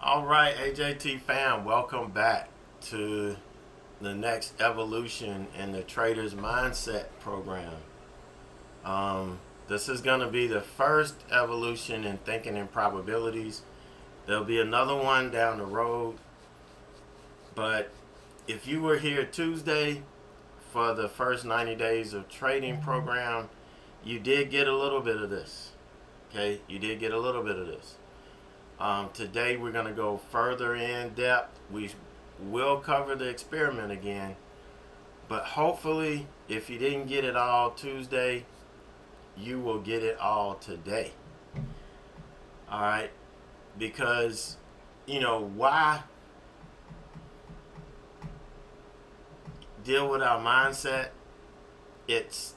All right, AJT fam, welcome back to the next evolution in the Trader's Mindset program. This is going to be the first evolution in thinking in probabilities. There'll be another one down the road, but if you were here Tuesday for the first 90 days of trading program, you did get a little bit of this. Okay, you did get a little bit of this. Today we're going to go further in depth. We will cover the experiment again, but hopefully if you didn't get it all Tuesday, you will get it all today. All right, because why deal with our mindset? It's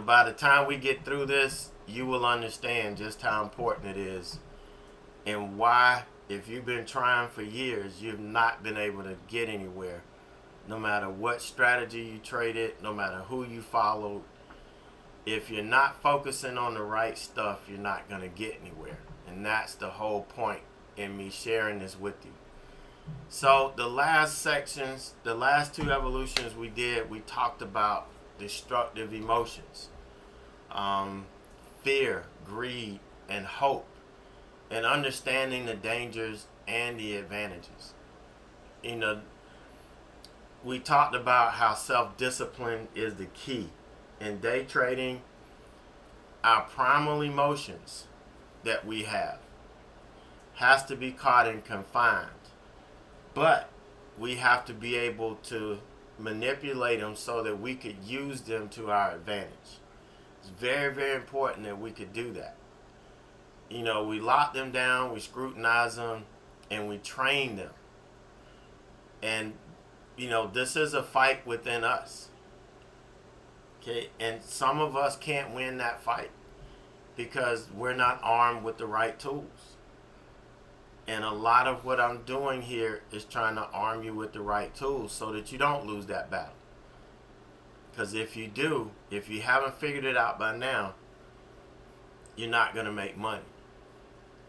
by the time we get through this, you will understand just how important it is and why, if you've been trying for years, you've not been able to get anywhere. No matter what strategy you traded, no matter who you followed, if you're not focusing on the right stuff, you're not going to get anywhere. And that's the whole point in me sharing this with you. So the last sections, the last two evolutions we did, we talked about destructive emotions, fear, greed, and hope, and understanding the dangers and the advantages. We talked about how self-discipline is the key. In day trading, our primal emotions that we have has to be caught and confined. But we have to be able to manipulate them so that we could use them to our advantage. It's very, very important that we could do that. We lock them down, we scrutinize them, and we train them. And, this is a fight within us. Okay, and some of us can't win that fight because we're not armed with the right tools. And a lot of what I'm doing here is trying to arm you with the right tools so that you don't lose that battle. Because if you do, if you haven't figured it out by now, you're not going to make money.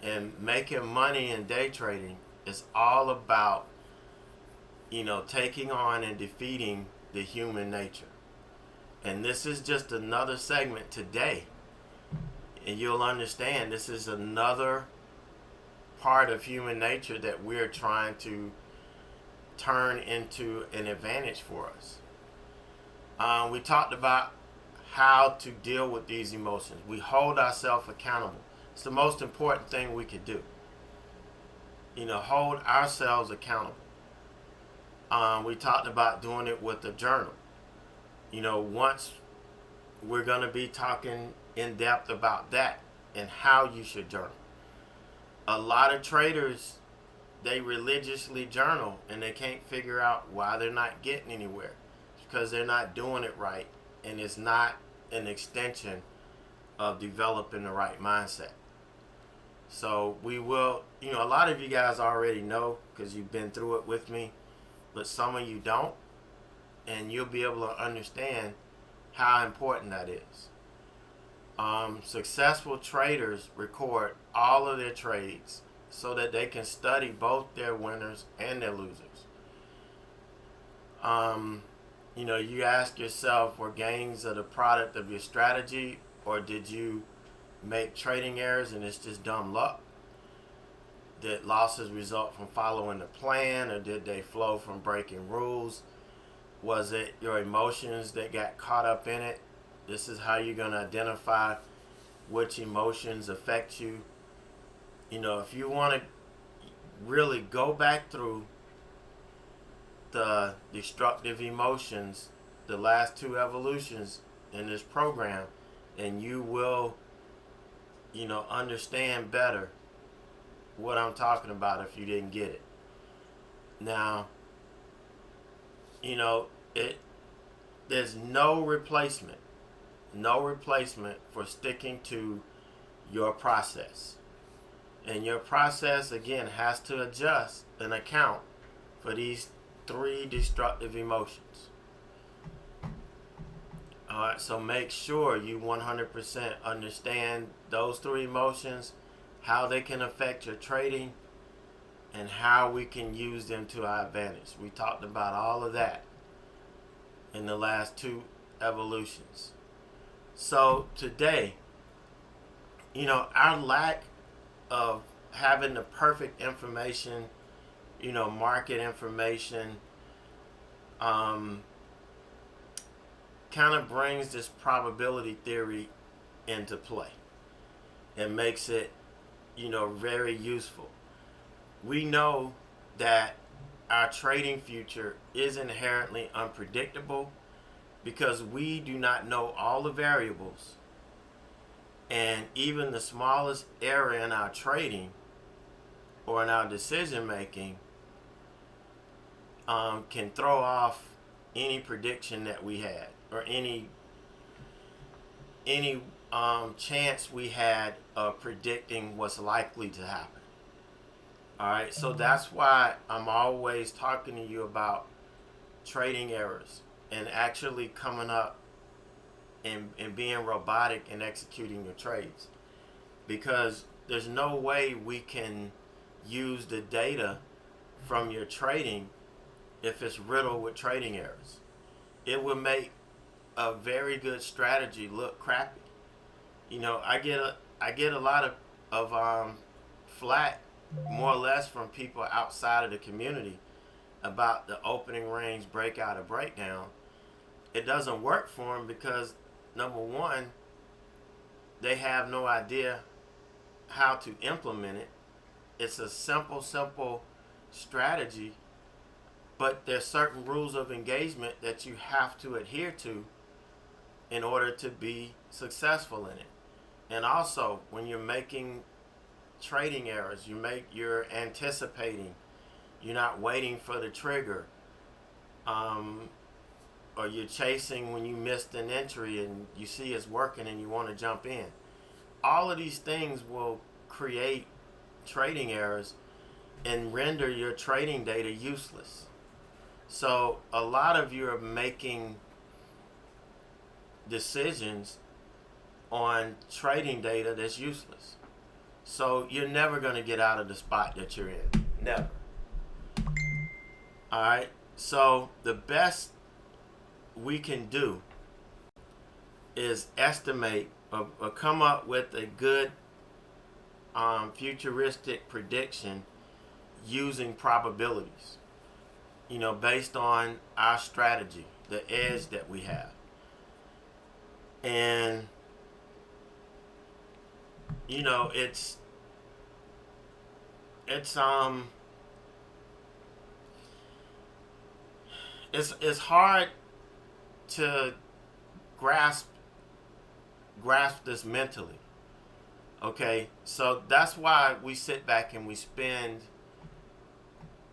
And making money in day trading is all about, taking on and defeating the human nature. And this is just another segment today. And you'll understand this is another part of human nature that we're trying to turn into an advantage for us. We talked about how to deal with these emotions. We hold ourselves accountable. It's the most important thing we could do. Hold ourselves accountable. We talked about doing it with a journal. Once we're going to be talking in depth about that and how you should journal. A lot of traders, they religiously journal and they can't figure out why they're not getting anywhere. It's because they're not doing it right, and it's not an extension of developing the right mindset. So we will, a lot of you guys already know because you've been through it with me, but some of you don't, and you'll be able to understand how important that is. Successful traders record all of their trades so that they can study both their winners and their losers. You ask yourself, were gains of the product of your strategy, or did you make trading errors and it's just dumb luck? Did losses result from following the plan, or did they flow from breaking rules? Was it your emotions that got caught up in it? This is how you're going to identify which emotions affect you. If you want to really go back through the destructive emotions, the last two evolutions in this program, and you will, understand better what I'm talking about if you didn't get it. Now, there's no replacement for sticking to your process. And your process, again, has to adjust and account for these three destructive emotions. All right, so make sure you 100% understand those three emotions, how they can affect your trading, and how we can use them to our advantage. We talked about all of that in the last two evolutions. So today, our lack of having the perfect information, market information, kind of brings this probability theory into play and makes it, very useful. We know that our trading future is inherently unpredictable because we do not know all the variables, and even the smallest error in our trading or in our decision making can throw off any prediction that we had, or any chance we had of predicting what's likely to happen. All right, so that's why I'm always talking to you about trading errors and actually coming up and being robotic and executing your trades, because there's no way we can use the data from your trading if it's riddled with trading errors. It would make a very good strategy look crappy. I get a lot of flack, more or less, from people outside of the community about the opening range breakout or breakdown. It doesn't work for them because, number one, they have no idea how to implement it. It's a simple strategy, but there's certain rules of engagement that you have to adhere to in order to be successful in it. And also, when you're making trading errors, you're anticipating. You're not waiting for the trigger, or you're chasing when you missed an entry and you see it's working and you want to jump in. All of these things will create trading errors and render your trading data useless. So a lot of you are making decisions on trading data that's useless. So you're never going to get out of the spot that you're in. Never. All right. So the best we can do is estimate or come up with a good futuristic prediction using probabilities, based on our strategy, the edge that we have. And it's hard to grasp this mentally. Okay, so that's why we sit back and we spend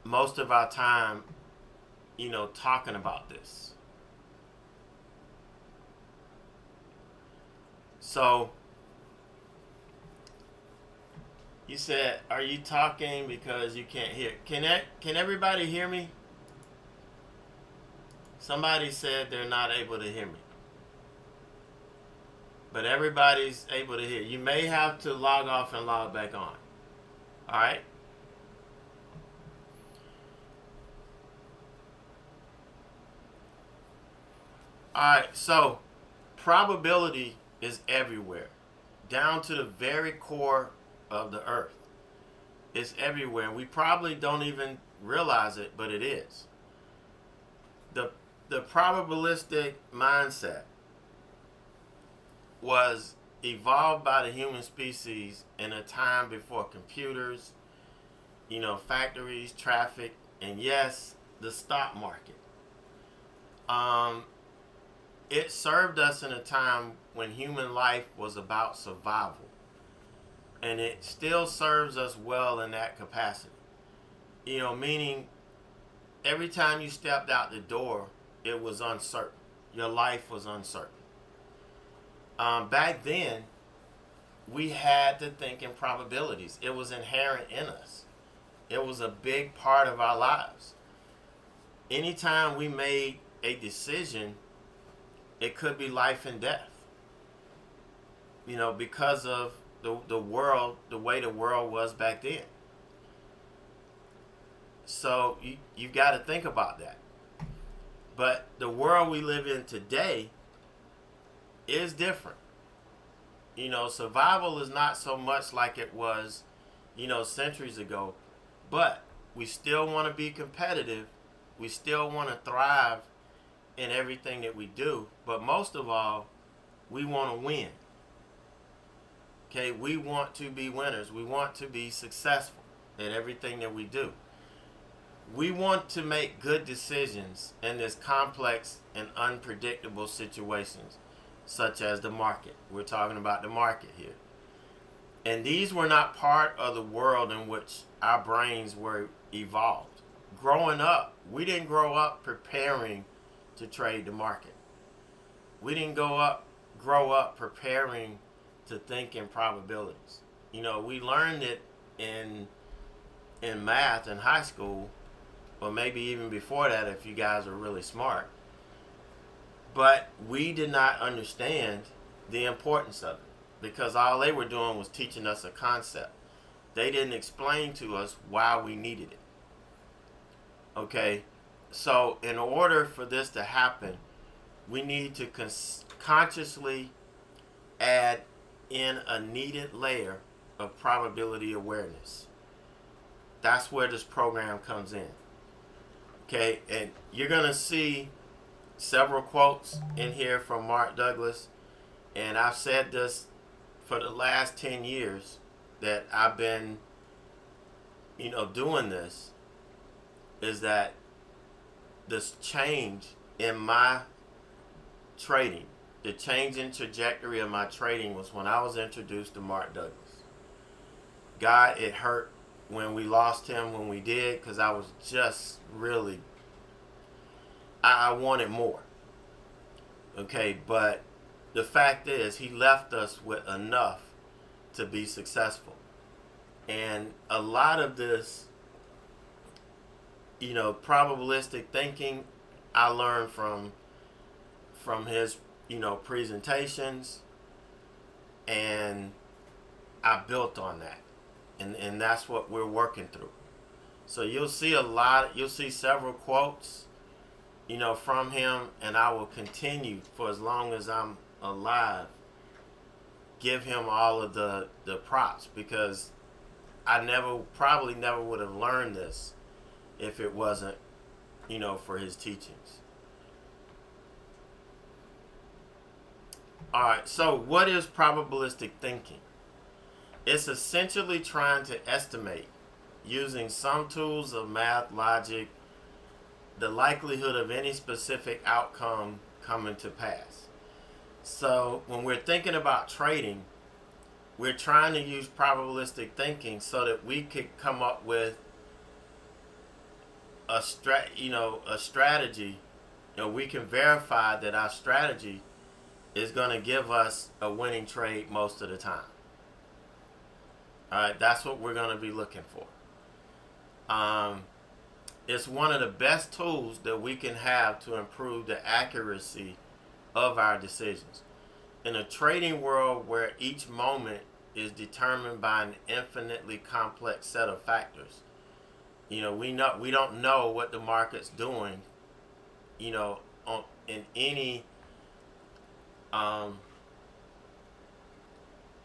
most of our time, talking about this. So you said, are you talking because you can't hear? Can everybody hear me? Somebody said they're not able to hear me. But everybody's able to hear. You may have to log off and log back on. All right? All right, so probability is everywhere, down to the very core of the earth. It's everywhere. We probably don't even realize it, but it is. The probabilistic mindset was evolved by the human species in a time before computers, factories, traffic, and yes, the stock market. It served us in a time when human life was about survival. And it still serves us well in that capacity. Meaning every time you stepped out the door, it was uncertain. Your life was uncertain. Back then, we had to think in probabilities. It was inherent in us. It was a big part of our lives. Anytime we made a decision, it could be life and death. Because of the world, the way the world was back then. So you've got to think about that. But the world we live in today is different. Survival is not so much like it was, centuries ago. But we still want to be competitive. We still want to thrive in everything that we do. But most of all, we want to win. Okay, we want to be winners. We want to be successful in everything that we do. We want to make good decisions in this complex and unpredictable situations, such as the market. We're talking about the market here. And these were not part of the world in which our brains were evolved. Growing up, we didn't grow up preparing to trade the market. We didn't grow up preparing to think in probabilities. We learned it in math in high school, or maybe even before that if you guys are really smart. But we did not understand the importance of it, because all they were doing was teaching us a concept. They didn't explain to us why we needed it. Okay, so in order for this to happen, we need to consciously add in a needed layer of probability awareness. That's where this program comes in. Okay, and you're going to see several quotes in here from Mark Douglas, and I've said this for the last 10 years that I've been, doing this, is that this change in my trading, the change in trajectory of my trading was when I was introduced to Mark Douglas. God, it hurt when we lost him when we did, because I was just really, I wanted more. Okay, but the fact is, he left us with enough to be successful. And a lot of this, probabilistic thinking, I learned from his, presentations, and I built on that. And that's what we're working through. So you'll see several quotes, from him, and I will continue for as long as I'm alive, give him all of the props, because I probably never would have learned this if it wasn't, for his teachings. Alright, so what is probabilistic thinking? It's essentially trying to estimate, using some tools of math, logic, the likelihood of any specific outcome coming to pass. So when we're thinking about trading, we're trying to use probabilistic thinking so that we could come up with a strategy, we can verify that our strategy is going to give us a winning trade most of the time. All right, that's what we're going to be looking for. It's one of the best tools that we can have to improve the accuracy of our decisions. In a trading world where each moment is determined by an infinitely complex set of factors, we don't know what the market's doing, in any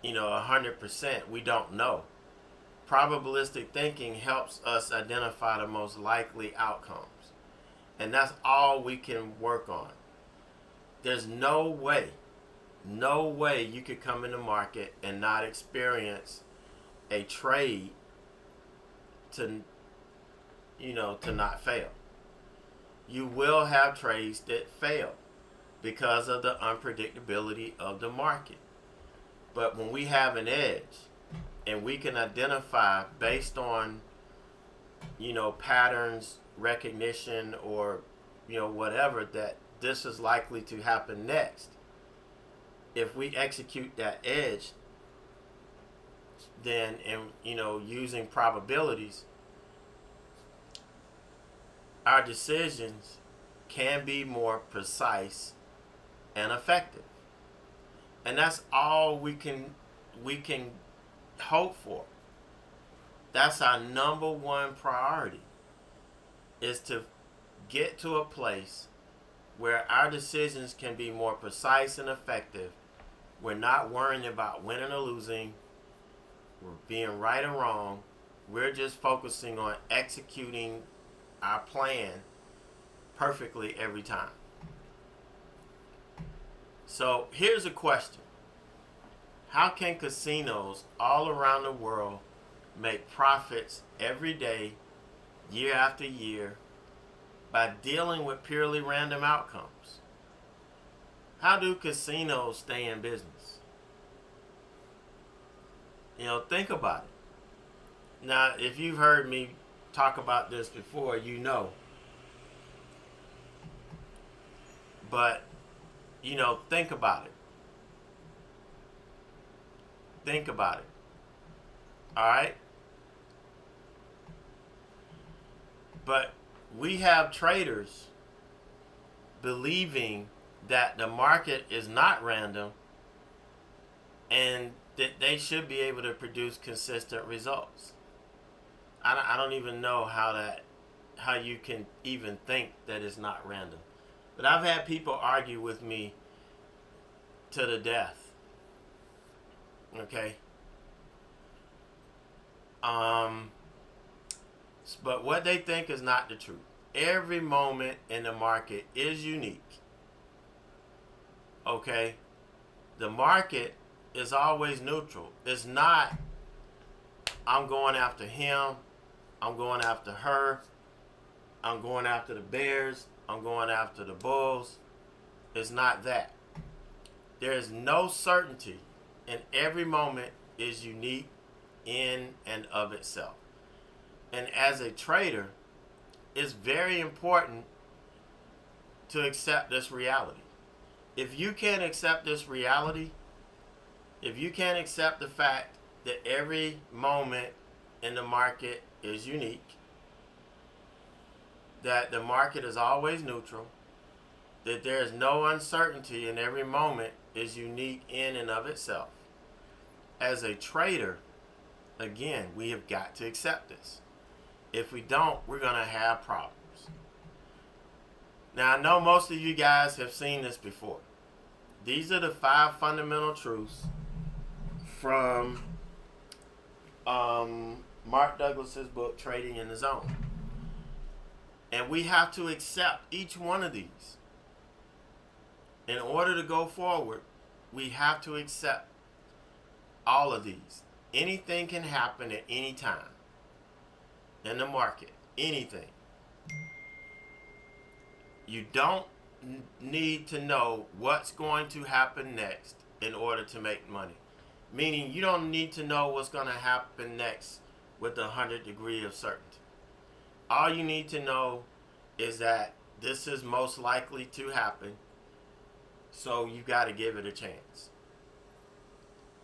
100%, we don't know. Probabilistic thinking helps us identify the most likely outcomes. And that's all we can work on. There's no way you could come in the market and not experience a trade to not fail. You will have trades that fail because of the unpredictability of the market. But when we have an edge, and we can identify based on, patterns, recognition, or, whatever, that this is likely to happen next. If we execute that edge, then, using probabilities, our decisions can be more precise and effective. And that's all we can hope for. That's our number one priority, is to get to a place where our decisions can be more precise and effective. We're not worrying about winning or losing. We're being right or wrong. We're just focusing on executing our plan perfectly every time. So here's a question. How can casinos all around the world make profits every day, year after year, by dealing with purely random outcomes? How do casinos stay in business? Think about it. Now, if you've heard me talk about this before, you know. But, think about it. Think about it. All right? But we have traders believing that the market is not random and that they should be able to produce consistent results. I don't even know how you can even think that it's not random. But I've had people argue with me to the death. Okay? But what they think is not the truth. Every moment in the market is unique. Okay? The market is always neutral. It's not, I'm going after him, I'm going after her, I'm going after the Bears, I'm going after the Bulls. It's not that. There is no certainty, and every moment is unique in and of itself. And as a trader, it's very important to accept this reality. If you can't accept this reality, if you can't accept the fact that every moment in the market is unique, that the market is always neutral, that there is no uncertainty and every moment is unique in and of itself, as a trader, again, we have got to accept this. If we don't, we're going to have problems. Now, I know most of you guys have seen this before. These are the 5 fundamental truths from Mark Douglas's book, Trading in the Zone. And we have to accept each one of these. In order to go forward, we have to accept all of these. Anything can happen at any time in the market. Anything. You don't need to know what's going to happen next in order to make money. Meaning you don't need to know what's going to happen next with 100 degree of certainty. All you need to know is that this is most likely to happen, so you got to give it a chance.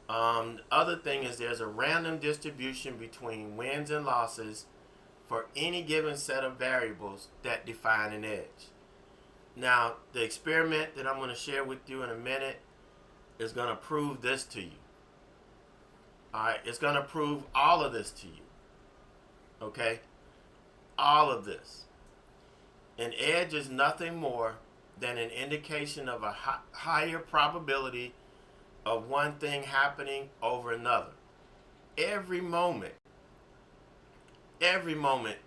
The other thing is there's a random distribution between wins and losses for any given set of variables that define an edge. Now, the experiment that I'm going to share with you in a minute is going to prove this to you. Alright, it's going to prove all of this to you. Okay? All of this. An edge is nothing more than an indication of a higher probability of one thing happening over another. Every moment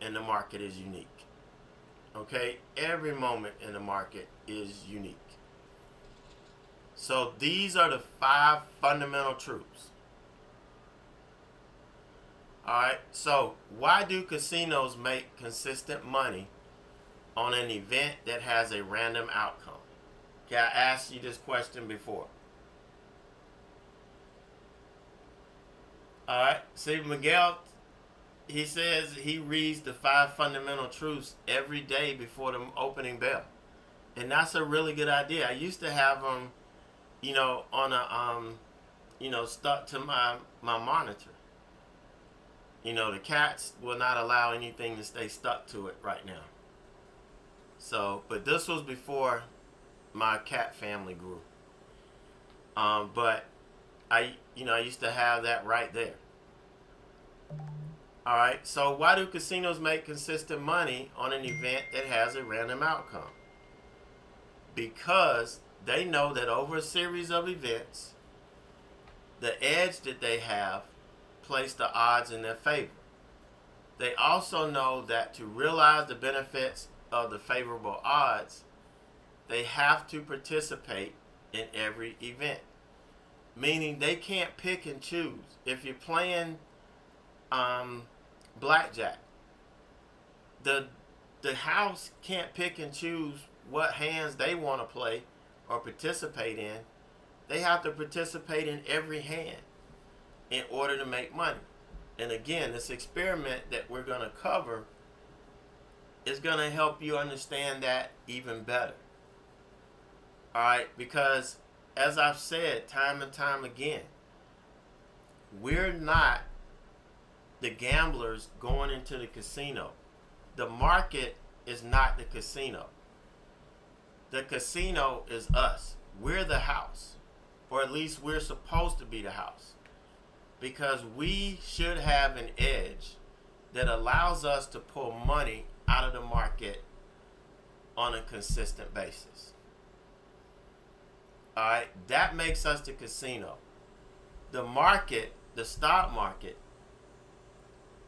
in the market is unique. Okay? Every moment in the market is unique. So these are the 5 fundamental truths. Alright, so why do casinos make consistent money on an event that has a random outcome? Okay, I asked you this question before. Alright, see, Miguel, he says he reads the 5 fundamental truths every day before the opening bell. And that's a really good idea. I used to have them, on a, stuck to my monitor. The cats will not allow anything to stay stuck to it right now. So, but this was before my cat family grew. But I used to have that right there. All right, so why do casinos make consistent money on an event that has a random outcome? Because they know that over a series of events, the edge that they have place the odds in their favor. They also know that to realize the benefits of the favorable odds, they have to participate in every event. Meaning they can't pick and choose. If you're playing blackjack, the house can't pick and choose what hands they want to play or participate in. They have to participate in every hand in order to make money. And again, this experiment that we're going to cover is going to help you understand that even better. All right, because as I've said time and time again, we're not the gamblers going into the casino. The market is not the casino. The casino is us. We're the house, or at least we're supposed to be the house, because we should have an edge that allows us to pull money out of the market on a consistent basis. All right, that makes us the casino. The market, the stock market,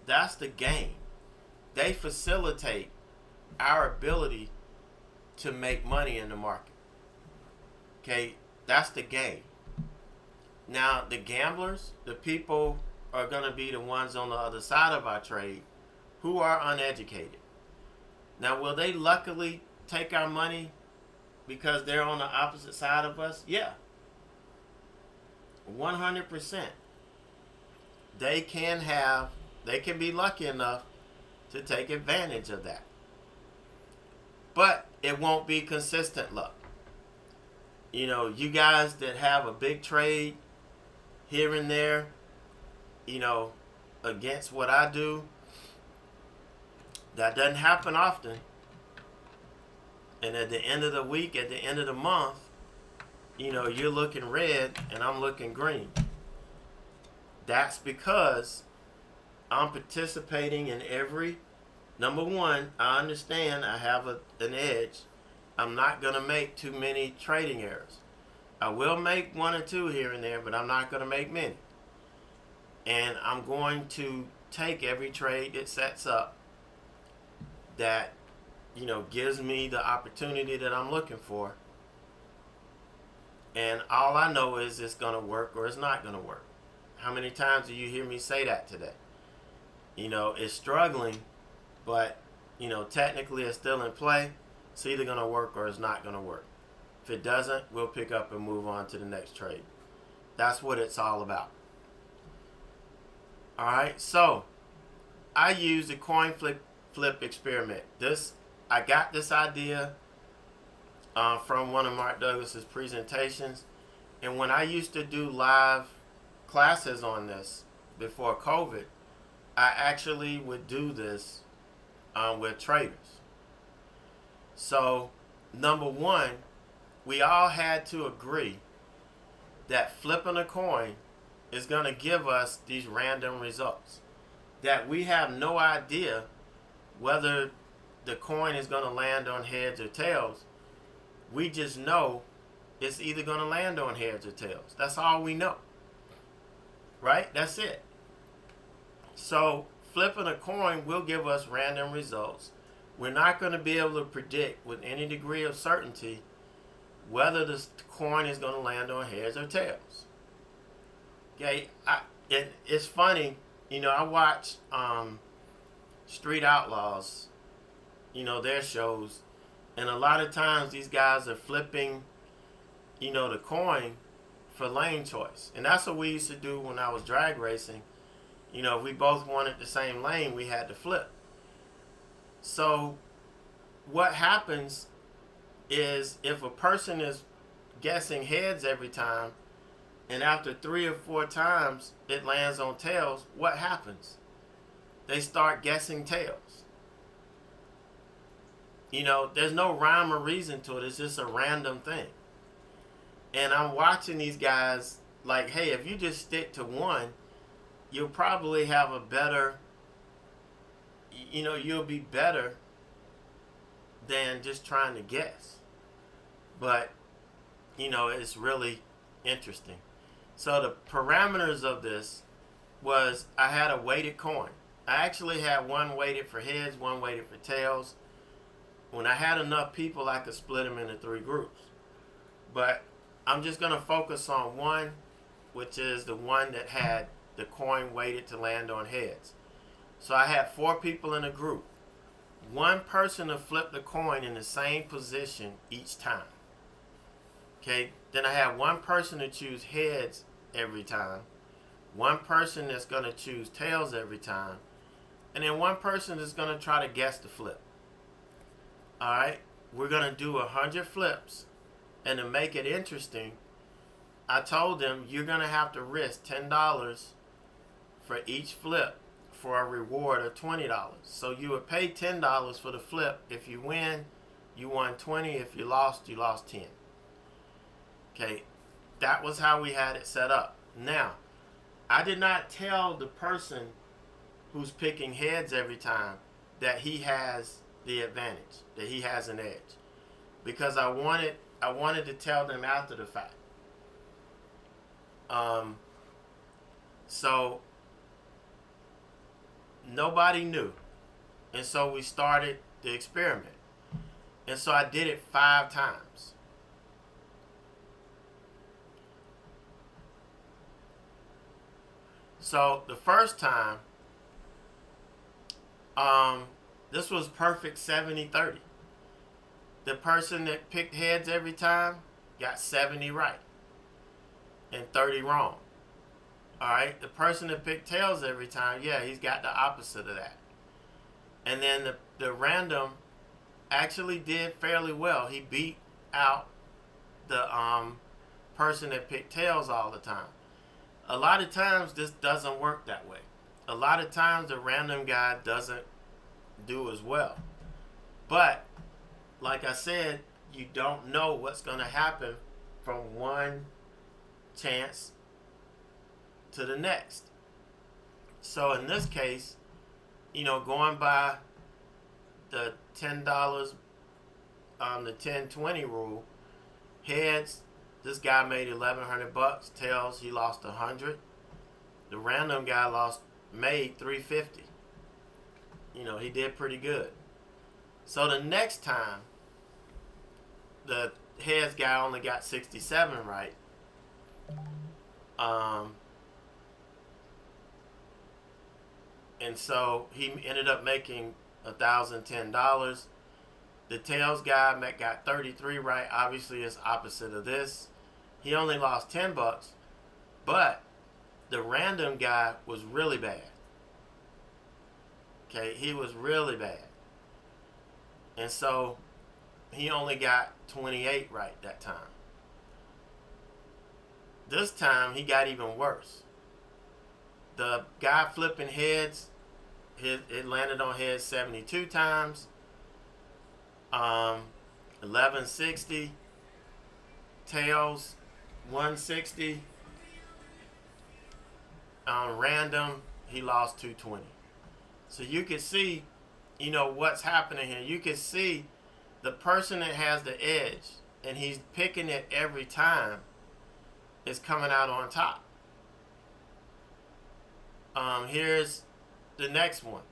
that's the game. They facilitate our ability to make money in the market. Okay, that's the game. Now, the gamblers, the people are going to be the ones on the other side of our trade who are uneducated. Now, will they luckily take our money because they're on the opposite side of us? Yeah. 100%. They can be lucky enough to take advantage of that. But it won't be consistent luck. You know, you guys that have a big trade here and there, you know, against what I do, that doesn't happen often. And at the end of the week, at the end of the month, you know, you're looking red and I'm looking green. That's because I'm participating in every. Number one, I understand I have an edge. I'm not going to make too many trading errors. I will make one or two here and there, but I'm not going to make many. And I'm going to take every trade that sets up that, you know, gives me the opportunity that I'm looking for. And all I know is it's going to work or it's not going to work. How many times do you hear me say that today? You know, it's struggling, but, you know, technically it's still in play. It's either going to work or it's not going to work. If it doesn't, we'll pick up and move on to the next trade. That's what it's all about. All right, so I use the coin flip experiment. I got this idea from one of Mark Douglas's presentations, and when I used to do live classes on this before COVID, I actually would do this with traders. So, number one, we all had to agree that flipping a coin is going to give us these random results. That we have no idea whether the coin is going to land on heads or tails. We just know it's either going to land on heads or tails. That's all we know. Right? That's it. So flipping a coin will give us random results. We're not going to be able to predict with any degree of certainty whether the coin is going to land on heads or tails. Okay, it's funny, you know, I watch Street Outlaws, you know, their shows, and a lot of times these guys are flipping, you know, the coin for lane choice. And that's what we used to do when I was drag racing. You know, if we both wanted the same lane, we had to flip. So what happens is if a person is guessing heads every time, and after 3 or 4 times it lands on tails, what happens? They start guessing tails. You know, there's no rhyme or reason to it. It's just a random thing. And I'm watching these guys like, hey, if you just stick to one, you'll probably have a better you'll be better than just trying to guess. But it's really interesting. So the parameters of this was I had a weighted coin. I actually had one weighted for heads, one weighted for tails. When I had enough people, I could split them into 3 groups. But I'm just going to focus on one, which is the one that had the coin weighted to land on heads. So I had 4 people in a group. One person to flip the coin in the same position each time. Okay, then I have one person to choose heads every time, one person that's going to choose tails every time, and then one person that's going to try to guess the flip. Alright, we're going to do 100 flips, and to make it interesting, I told them you're going to have to risk $10 for each flip for a reward of $20. So you would pay $10 for the flip. If you win, you won 20. If you lost 10. Okay, that was how we had it set up. Now, I did not tell the person who's picking heads every time that he has the advantage, that he has an edge, because I wanted to tell them after the fact. So nobody knew, and so we started the experiment, and so I did it 5 times. So the first time, this was perfect 70-30. The person that picked heads every time got 70 right and 30 wrong. Alright, the person that picked tails every time, yeah, he's got the opposite of that. And then the random actually did fairly well. He beat out the person that picked tails all the time. A lot of times this doesn't work that way. A lot of times the random guy doesn't do as well. But like I said, you don't know what's going to happen from one chance to the next. So in this case, going by the $10, the 10-20 rule, heads, this guy made $1,100. Tails, he lost $100. The random guy made $350. He did pretty good. So the next time, the heads guy only got 67 right. And so he ended up making $1,010. The tails guy got 33 right. Obviously, it's opposite of this. He only lost $10, but the random guy was really bad. Okay, he was really bad. And so he only got 28 right that time. This time he got even worse. The guy flipping heads, it landed on heads 72 times. 1160. Tails 160. On random, he lost 220. So you can see, what's happening here. You can see the person that has the edge and he's picking it every time is coming out on top. Here's the next one.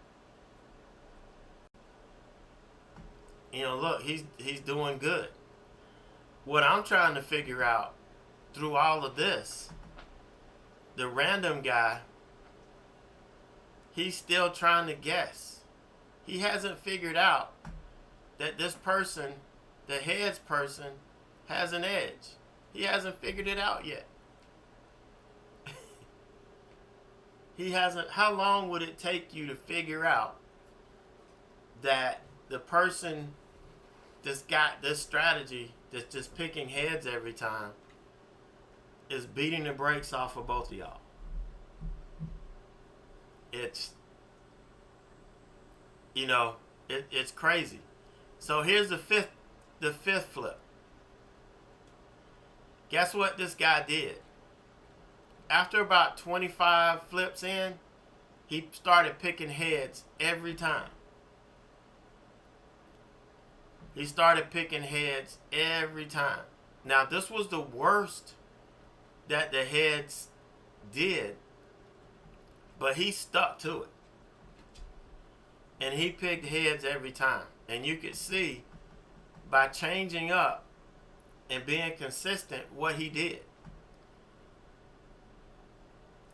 Look, he's doing good. What I'm trying to figure out through all of this, the random guy, he's still trying to guess. He hasn't figured out that this person, the heads person, has an edge. He hasn't figured it out yet. He hasn't. How long would it take you to figure out that the person that's got this strategy, that's just picking heads every time, is beating the brakes off of both of y'all? It's it's crazy. So here's the fifth flip. Guess what this guy did? After about 25 flips in, he started picking heads every time. He started picking heads every time. Now, this was the worst that the heads did, but he stuck to it. And he picked heads every time. And you could see by changing up and being consistent what he did.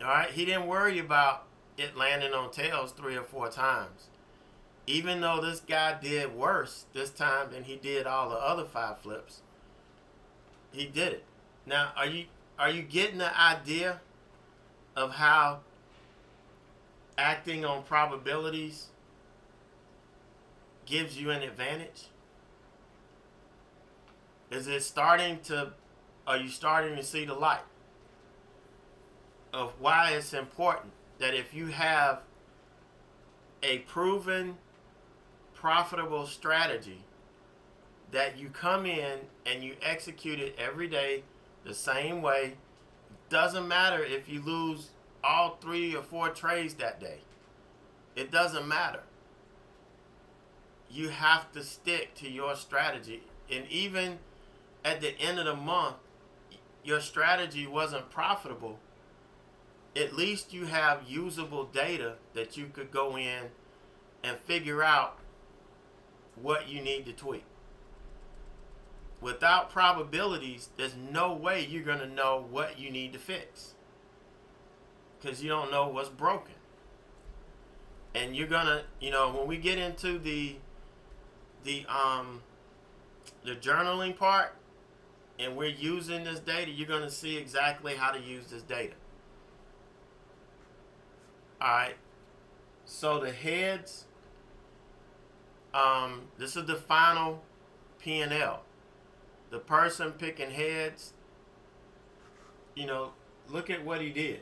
All right, he didn't worry about it landing on tails 3 or 4 times. Even though this guy did worse this time than he did all the other 5 flips, he did it. Now, are you getting the idea of how acting on probabilities gives you an advantage? Are you starting to see the light of why it's important that if you have a proven profitable strategy, that you come in and you execute it every day the same way? Doesn't matter if you lose all 3 or 4 trades that day. It doesn't matter. You have to stick to your strategy. And even at the end of the month, your strategy wasn't profitable. At least you have usable data that you could go in and figure out what you need to tweak. Without probabilities, there's no way you're going to know what you need to fix, because you don't know what's broken. And you're going to, when we get into the journaling part and we're using this data, you're going to see exactly how to use this data. All right. So the heads, this is the final P&L. The person picking heads, look at what he did.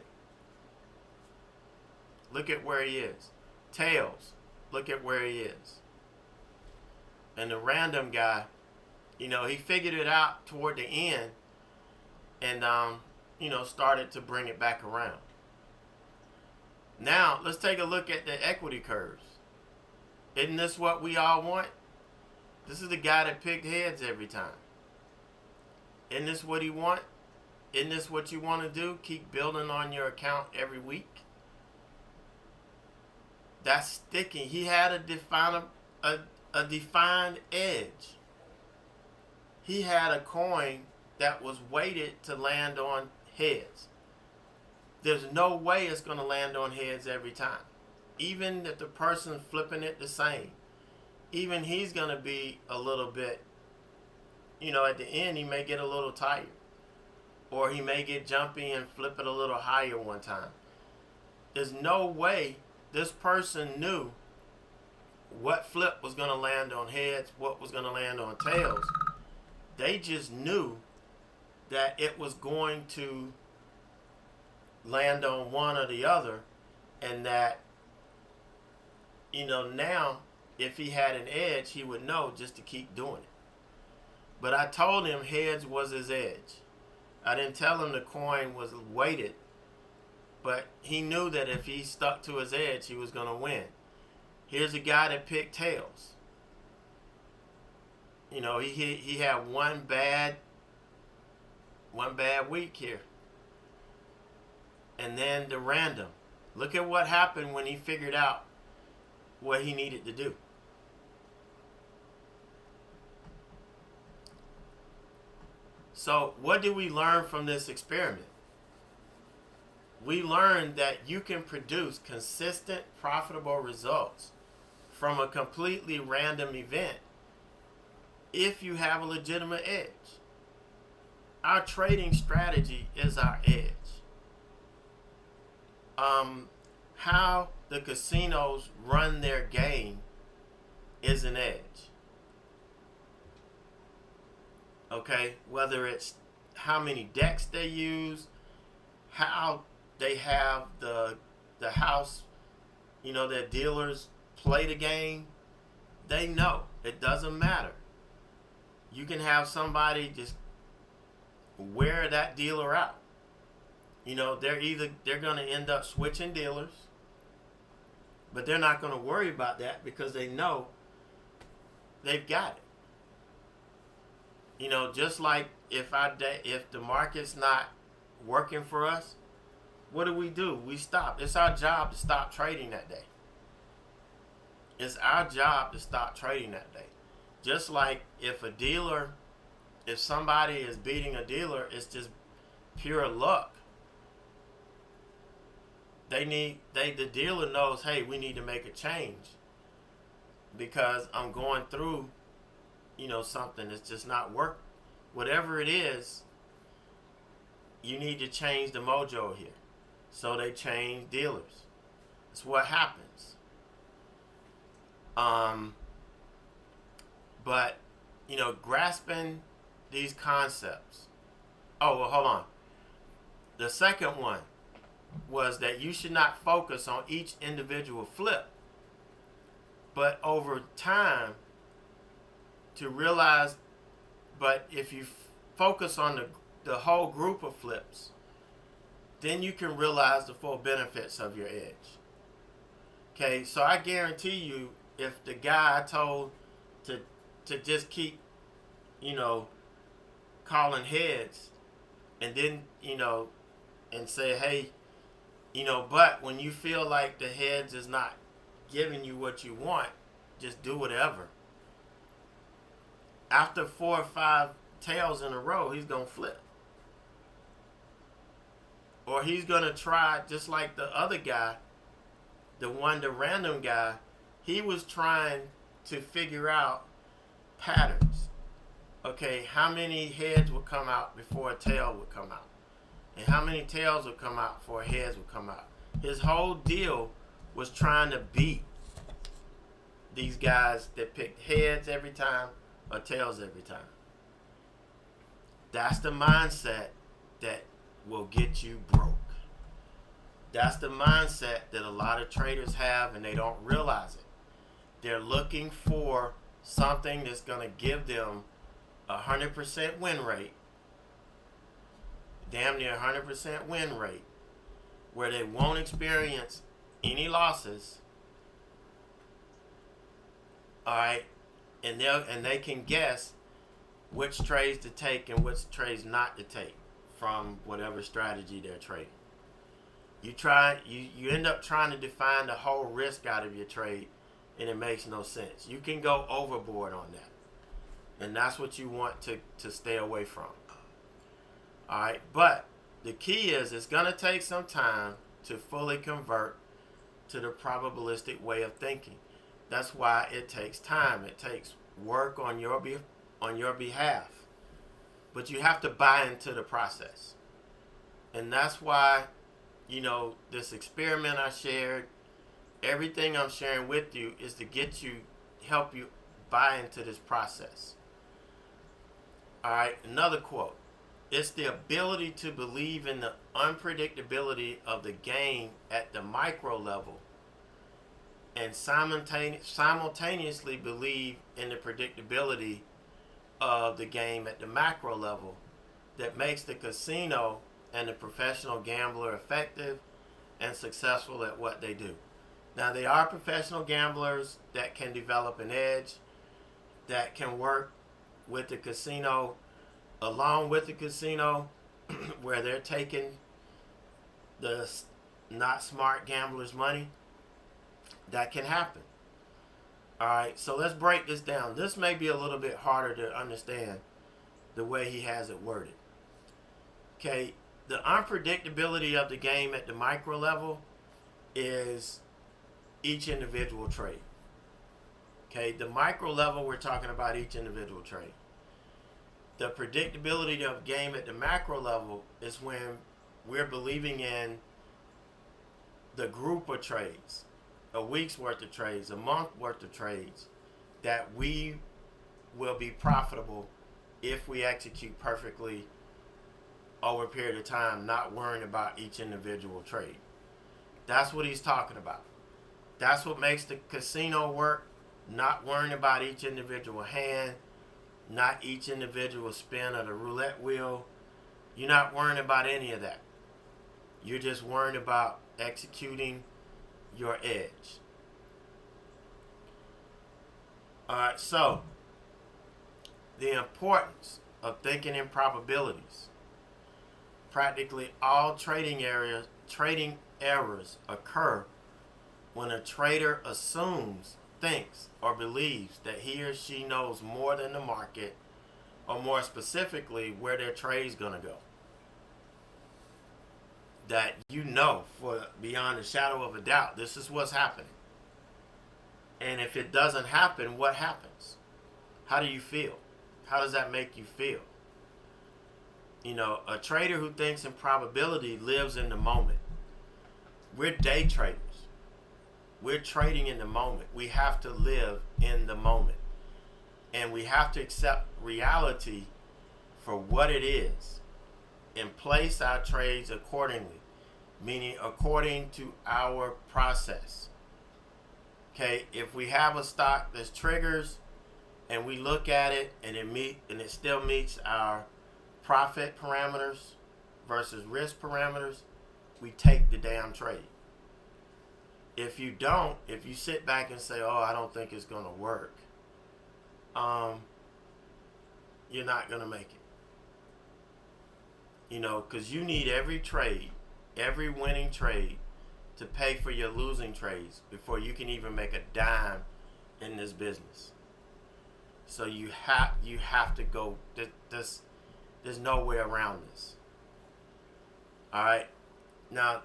Look at where he is. Tails, look at where he is. And the random guy, he figured it out toward the end and, started to bring it back around. Now, let's take a look at the equity curves. Isn't this what we all want? This is the guy that picked heads every time. Isn't this what he want? Isn't this what you want to do? Keep building on your account every week? That's sticking. He had a defined edge. He had a coin that was weighted to land on heads. There's no way it's going to land on heads every time. Even if the person's flipping it the same, even he's going to be a little bit, at the end he may get a little tired. Or he may get jumpy and flip it a little higher one time. There's no way this person knew what flip was going to land on heads, what was going to land on tails. They just knew that it was going to land on one or the other, and that, now if he had an edge, he would know just to keep doing it. But I told him heads was his edge. I didn't tell him the coin was weighted, but he knew that if he stuck to his edge, he was going to win. Here's a guy that picked tails. He had one bad week here. And then the random. Look at what happened when he figured out what he needed to do. So what did we learn from this experiment? We learned that you can produce consistent, profitable results from a completely random event if you have a legitimate edge. Our trading strategy is our edge. How the casinos run their game is an edge. Okay, whether it's how many decks they use, how they have the house, their dealers play the game, they know. It doesn't matter. You can have somebody just wear that dealer out. They're going to end up switching dealers, but they're not going to worry about that because they know they've got it. Just like if the market's not working for us, what do? We stop. It's our job to stop trading that day. It's our job to stop trading that day. Just like if somebody is beating a dealer, it's just pure luck. The dealer knows, hey, we need to make a change because I'm going through, something that's just not work. Whatever it is, you need to change the mojo here. So they change dealers. That's what happens. But grasping these concepts. Oh, well, hold on. The second one was that you should not focus on each individual flip, but over time to realize, but if you focus on the whole group of flips, then you can realize the full benefits of your edge. Okay, so I guarantee you, if the guy I told to just keep, calling heads, and then, and say, hey, but when you feel like the heads is not giving you what you want, just do whatever. After 4 or 5 tails in a row, he's going to flip. Or he's going to try, just like the other guy, the random guy, he was trying to figure out patterns. Okay, how many heads would come out before a tail would come out? And how many tails would come out before heads would come out? His whole deal was trying to beat these guys that picked heads every time or tails every time. That's the mindset that will get you broke. That's the mindset that a lot of traders have, and they don't realize it. They're looking for something that's going to give them 100% win rate, damn near 100% win rate, where they won't experience any losses. All right, and they can guess which trades to take and which trades not to take from whatever strategy they're trading. You end up trying to define the whole risk out of your trade, and it makes no sense. You can go overboard on that, and that's what you want to stay away from. All right, but the key is it's going to take some time to fully convert to the probabilistic way of thinking. That's why it takes time. It takes work on your behalf, but you have to buy into the process, and that's why this experiment I shared, everything I'm sharing with you is to help you buy into this process. All right, another quote. It's the ability to believe in the unpredictability of the game at the micro level and simultaneously believe in the predictability of the game at the macro level that makes the casino and the professional gambler effective and successful at what they do. Now, there are professional gamblers that can develop an edge, that can work with the casino, along with the casino, where they're taking the not smart gamblers' money. That can happen. All right, so let's break this down. This may be a little bit harder to understand the way he has it worded. Okay, the unpredictability of the game at the micro level is each individual trade. Okay, the micro level, we're talking about each individual trade. The predictability of game at the macro level is when we're believing in the group of trades, a week's worth of trades, a month worth of trades, that we will be profitable if we execute perfectly over a period of time, not worrying about each individual trade. That's what he's talking about. That's what makes the casino work, not worrying about each individual hand, not each individual spin of the roulette wheel. You're not worrying about any of that. You're just worrying about executing your edge. All right, so the importance of thinking in probabilities. Practically all trading errors occur when a trader assumes, thinks, or believes that he or she knows more than the market, or more specifically, where their trade's going to go. That you know for beyond a shadow of a doubt, this is what's happening. And if it doesn't happen, what happens? How do you feel? How does that make you feel? You know, a trader who thinks in probability lives in the moment. We're day traders. We're trading in the moment. We have to live in the moment. And we have to accept reality for what it is and place our trades accordingly, meaning according to our process. Okay, if we have a stock that's triggers and we look at it and it still meets our profit parameters versus risk parameters, we take the damn trade. If you don't, if you sit back and say, "Oh, I don't think it's going to work," you're not going to make it. You know, because you need every trade, every winning trade, to pay for your losing trades before you can even make a dime in this business. So you have to go. There's no way around this. All right. Now,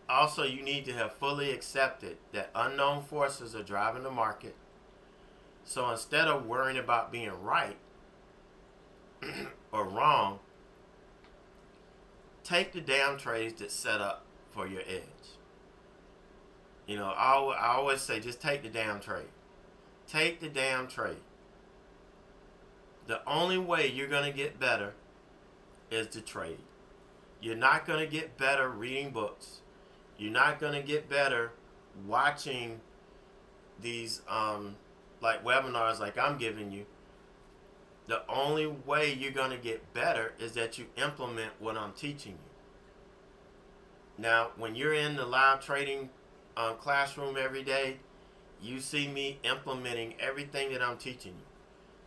also you need to have fully accepted that unknown forces are driving the market. So instead of worrying about being right or wrong, take the damn trades that set up for your edge. You know, I always say, just take the damn trade. Take the damn trade. The only way you're going to get better is to trade. You're not going to get better reading books. You're not going to get better watching these like webinars like I'm giving you. The only way you're going to get better is that you implement what I'm teaching you. Now, when you're in the live trading classroom every day, you see me implementing everything that I'm teaching you.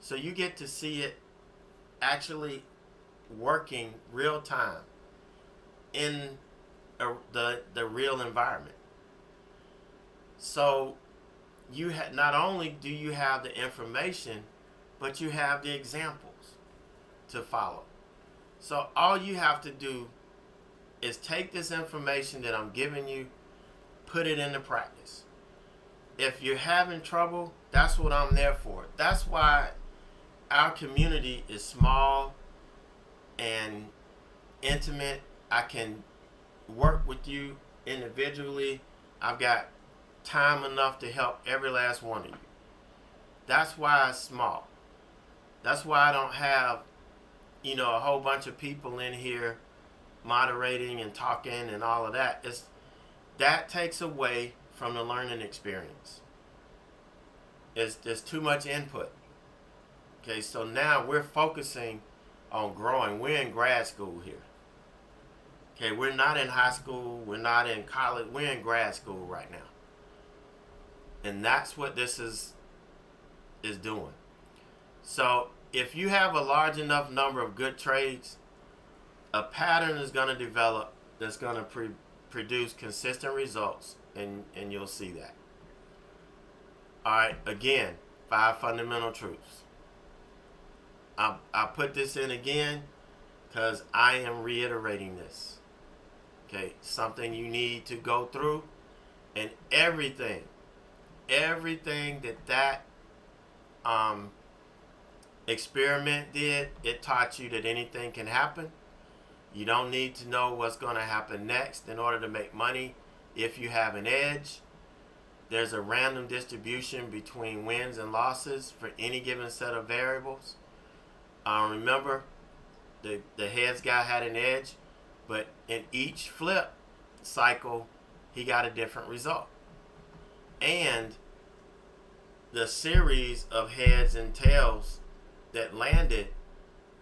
So you get to see it actually working real time in the real environment. So you not only do you have the information, but you have the examples to follow. So all you have to do is take this information that I'm giving you, put it into practice. If you're having trouble, that's what I'm there for. That's why our community is small and intimate. I can work with you individually. I've got time enough to help every last one of you. That's why it's small. That's why I don't have, you know, a whole bunch of people in here moderating and talking and all of that. That takes away from the learning experience. There's too much input. Okay, so now we're focusing on growing. We're in grad school here. Okay, we're not in high school. We're not in college. We're in grad school right now. And that's what this is doing. So if you have a large enough number of good trades, a pattern is going to develop that's going to produce consistent results, and you'll see that. All right, again, 5 fundamental truths. I put this in again because I am reiterating this. Okay, something you need to go through, and everything that experiment did, it taught you that anything can happen. You don't need to know what's going to happen next in order to make money. If you have an edge, there's a random distribution between wins and losses for any given set of variables. Remember, the heads guy had an edge, but in each flip cycle, he got a different result. And the series of heads and tails that landed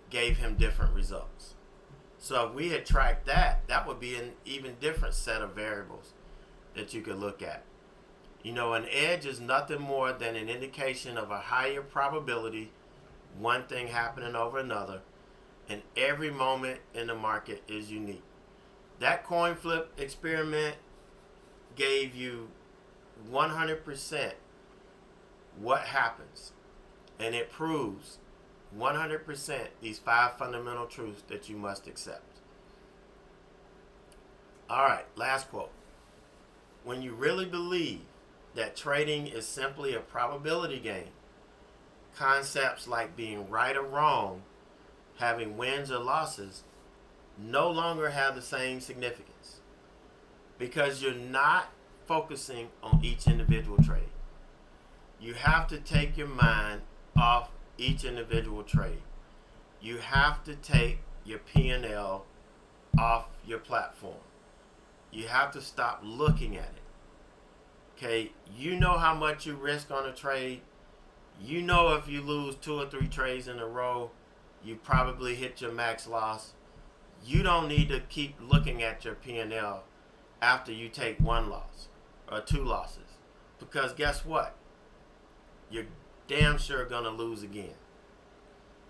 gave him different results. So if we had tracked that would be an even different set of variables that you could look at. You know, an edge is nothing more than an indication of a higher probability, one thing happening over another, and every moment in the market is unique. That coin flip experiment gave you 100% what happens, and it proves 100% these 5 fundamental truths that you must accept. All right, last quote. When you really believe that trading is simply a probability game, concepts like being right or wrong, having wins or losses, no longer have the same significance, because you're not focusing on each individual trade. You have to take your mind off each individual trade. You have to take your P&L off your platform. You have to stop looking at it. Okay, you know how much you risk on a trade. You know if you lose 2 or 3 trades in a row, you probably hit your max loss. You don't need to keep looking at your P&L after you take 1 loss or 2 losses, because guess what? You're damn sure gonna lose again,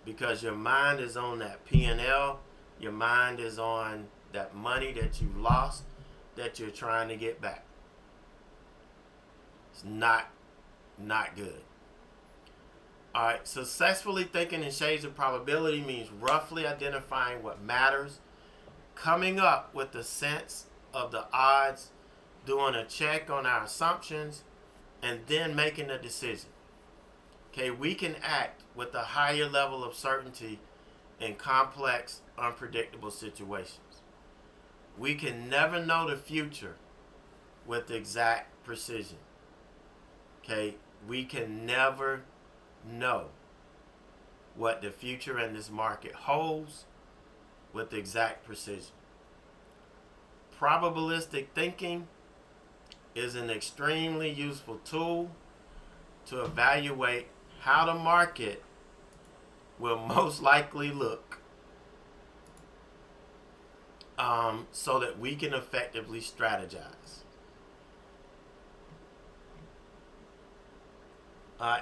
because your mind is on that P&L. Your mind is on that money that you lost that you're trying to get back. It's not good. All right, successfully thinking in shades of probability means roughly identifying what matters, coming up with a sense of the odds, doing a check on our assumptions, and then making a decision. Okay, we can act with a higher level of certainty in complex, unpredictable situations. We can never know the future with exact precision. Okay, we can never know what the future in this market holds with exact precision. Probabilistic thinking is an extremely useful tool to evaluate how the market will most likely look, so that we can effectively strategize.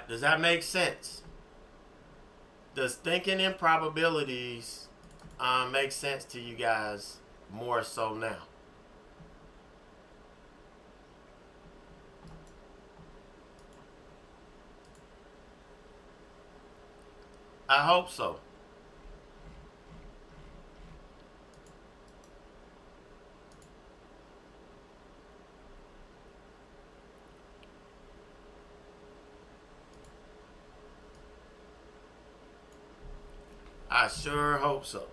Does that make sense? Does thinking in probabilities make sense to you guys more so now? I hope so. I sure hope so.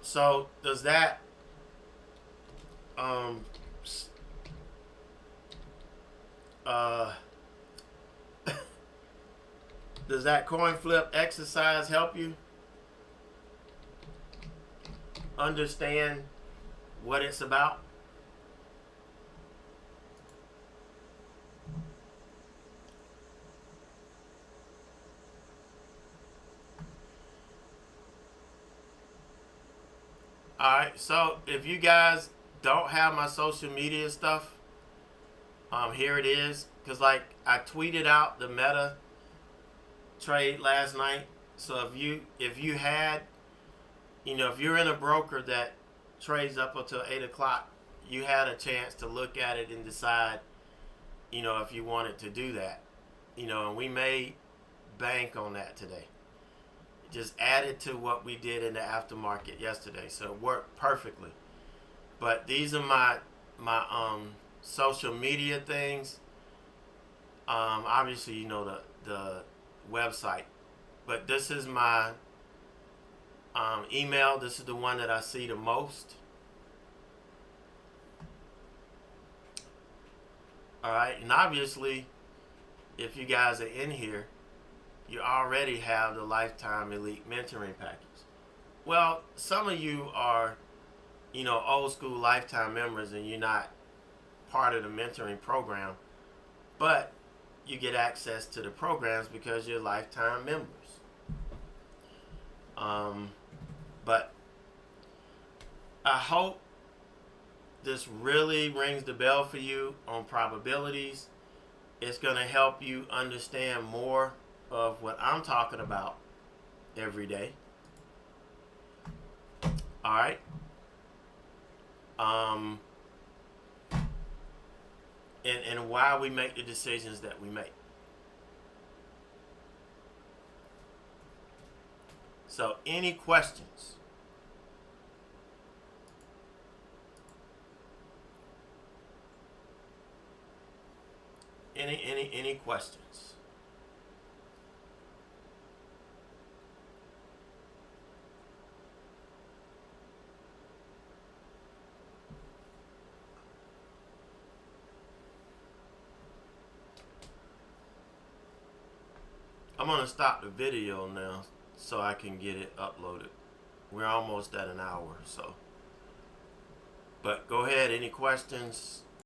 So does that does that coin flip exercise help you understand what it's about? Alright, so if you guys don't have my social media stuff, here it is. Because like I tweeted out the meta trade last night. So if you had, if you're in a broker that trades up until 8 o'clock, you had a chance to look at it and decide, if you wanted to do that. And we made bank on that today. Just added to what we did in the aftermarket yesterday, so it worked perfectly. But these are my social media things. Obviously, the website, but this is my email. This is the one that I see the most. All right, and obviously, if you guys are in here, you already have the Lifetime Elite Mentoring Package. Well, some of you are, old school Lifetime members and you're not part of the mentoring program, but you get access to the programs because you're Lifetime members. But I hope this really rings the bell for you on probabilities. It's going to help you understand more of what I'm talking about every day. All right. Um, and why we make the decisions that we make. So, any questions? Any questions? I'm gonna stop the video now so I can get it uploaded. We're almost at an hour, so. But go ahead. Any questions?